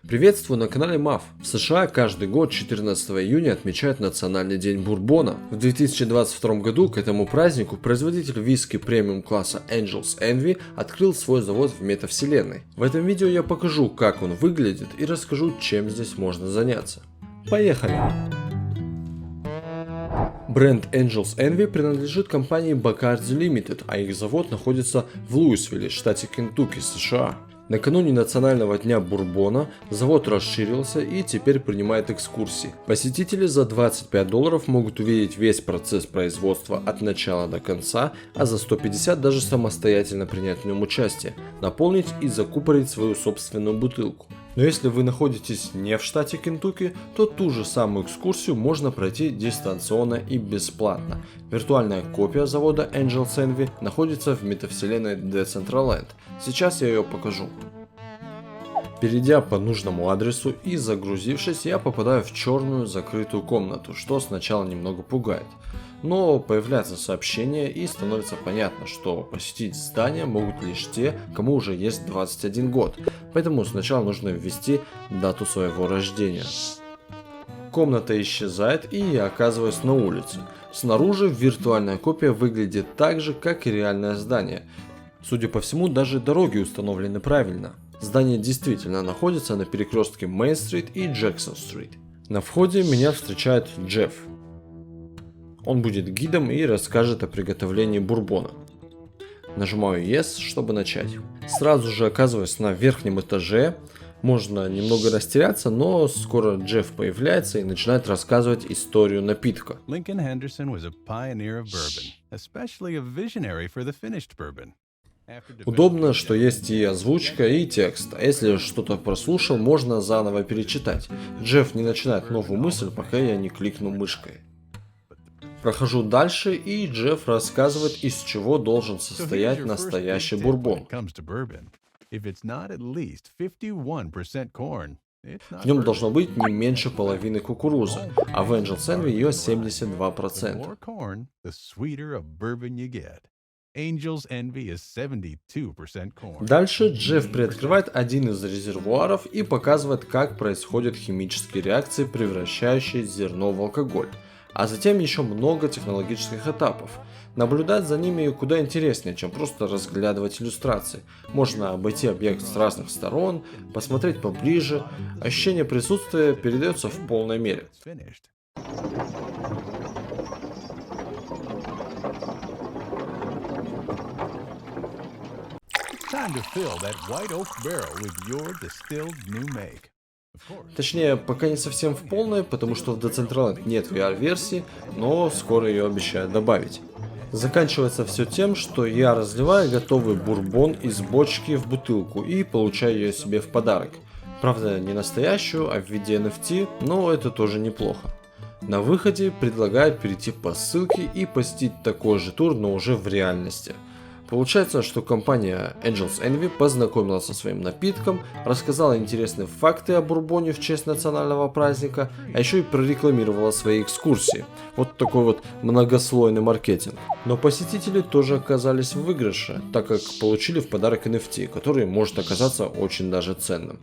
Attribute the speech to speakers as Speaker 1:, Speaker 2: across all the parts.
Speaker 1: Приветствую на канале MAF. В США каждый год 14 июня отмечают Национальный день бурбона. В 2022 году к этому празднику производитель виски премиум класса Angels Envy открыл свой завод в метавселенной. В этом видео я покажу, как он выглядит, и расскажу, чем здесь можно заняться. Поехали! Бренд Angels Envy принадлежит компании Bacardi Limited, а их завод находится в Луисвилле, штате Кентукки, США. Накануне Национального дня бурбона завод расширился и теперь принимает экскурсии. Посетители за $25 могут увидеть весь процесс производства от начала до конца, а за 150 даже самостоятельно принять в нем участие, наполнить и закупорить свою собственную бутылку. Но если вы находитесь не в штате Кентукки, то ту же самую экскурсию можно пройти дистанционно и бесплатно. Виртуальная копия завода Angels Envy находится в метавселенной Decentraland. Сейчас я ее покажу. Перейдя по нужному адресу и загрузившись, я попадаю в черную закрытую комнату, что сначала немного пугает. Но появляется сообщение и становится понятно, что посетить здание могут лишь те, кому уже есть 21 год, поэтому сначала нужно ввести дату своего рождения. Комната исчезает, и я оказываюсь на улице. Снаружи виртуальная копия выглядит так же, как и реальное здание. Судя по всему, даже дороги установлены правильно. Здание действительно находится на перекрестке Мейн-стрит и Джексон-стрит. На входе меня встречает Джефф. Он будет гидом и расскажет о приготовлении бурбона. Нажимаю Yes, чтобы начать. Сразу же оказываюсь на верхнем этаже. Можно немного растеряться, но скоро Джефф появляется и начинает рассказывать историю напитка.
Speaker 2: Lincoln Henderson was a pioneer of bourbon, especially a visionary for the finished bourbon.
Speaker 1: Удобно, что есть и озвучка, и текст, а если что-то прослушал, можно заново перечитать. Джефф не начинает новую мысль, пока я не кликну мышкой. Прохожу дальше, и Джефф рассказывает, из чего должен состоять настоящий бурбон. В нем должно быть не меньше половины кукурузы, а в Angels Envy ее 72%. Дальше Джефф приоткрывает один из резервуаров и показывает, как происходят химические реакции, превращающие зерно в алкоголь. А затем еще много технологических этапов. Наблюдать за ними куда интереснее, чем просто разглядывать иллюстрации. Можно обойти объект с разных сторон, посмотреть поближе. Ощущение присутствия передается в полной мере. Точнее, пока не совсем в полной, потому что в Decentraland нет VR-версии, но скоро ее обещают добавить. Заканчивается все тем, что я разливаю готовый бурбон из бочки в бутылку и получаю ее себе в подарок. Правда, не настоящую, а в виде NFT, но это тоже неплохо. На выходе предлагают перейти по ссылке и посетить такой же тур, но уже в реальности. Получается, что компания Angels Envy познакомилась со своим напитком, рассказала интересные факты о бурбоне в честь национального праздника, а еще и прорекламировала свои экскурсии. Вот такой вот многослойный маркетинг. Но посетители тоже оказались в выигрыше, так как получили в подарок NFT, который может оказаться очень даже ценным.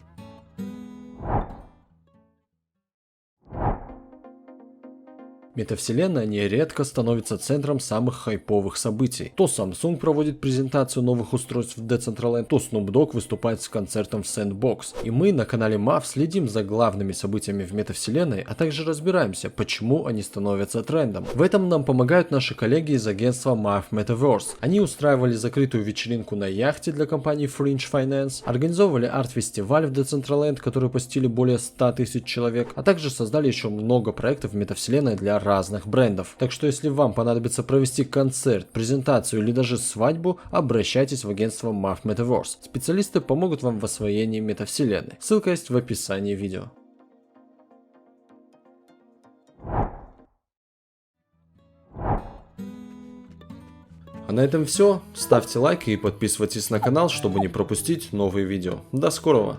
Speaker 1: Метавселенная нередко становится центром самых хайповых событий. То Samsung проводит презентацию новых устройств в Decentraland, то Snoop Dogg выступает с концертом в Sandbox. И мы на канале MAF следим за главными событиями в метавселенной, а также разбираемся, почему они становятся трендом. В этом нам помогают наши коллеги из агентства MAF Metaverse. Они устраивали закрытую вечеринку на яхте для компании Fringe Finance, организовывали арт-фестиваль в Decentraland, который посетили более 100 тысяч человек, а также создали еще много проектов в метавселенной для разных брендов. Так что если вам понадобится провести концерт, презентацию или даже свадьбу, обращайтесь в агентство MAF Metaverse. Специалисты помогут вам в освоении метавселенной. Ссылка есть в описании видео. А на этом все. Ставьте лайки и подписывайтесь на канал, чтобы не пропустить новые видео. До скорого!